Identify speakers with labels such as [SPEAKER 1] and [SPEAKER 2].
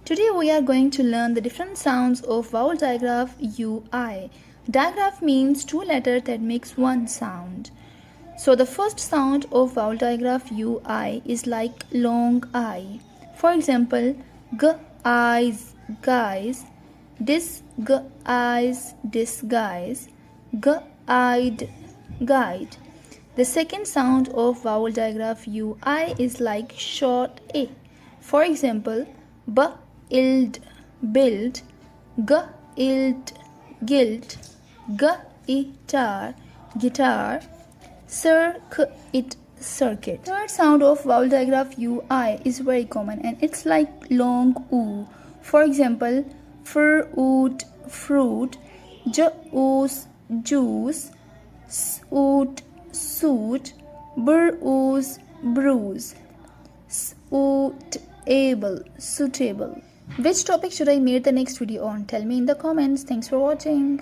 [SPEAKER 1] Today we are going to learn the different sounds of vowel digraph UI. Digraph means two letters that makes one sound. So the first sound of vowel digraph UI is like long I. For example, guise, guise, disguise, disguise, guide, guide. The second sound of vowel digraph UI is like short A. For example, build, build, gild, guilt, guitar, guitar, circuit, circuit. Third sound of vowel digraph UI is very common and it's like long oo. For example, fruit, fruit, juice, juice, suit, suit, bruise, bruise, suitable, suitable. Which topic should I make the next video on? Tell me in the comments. Thanks for watching.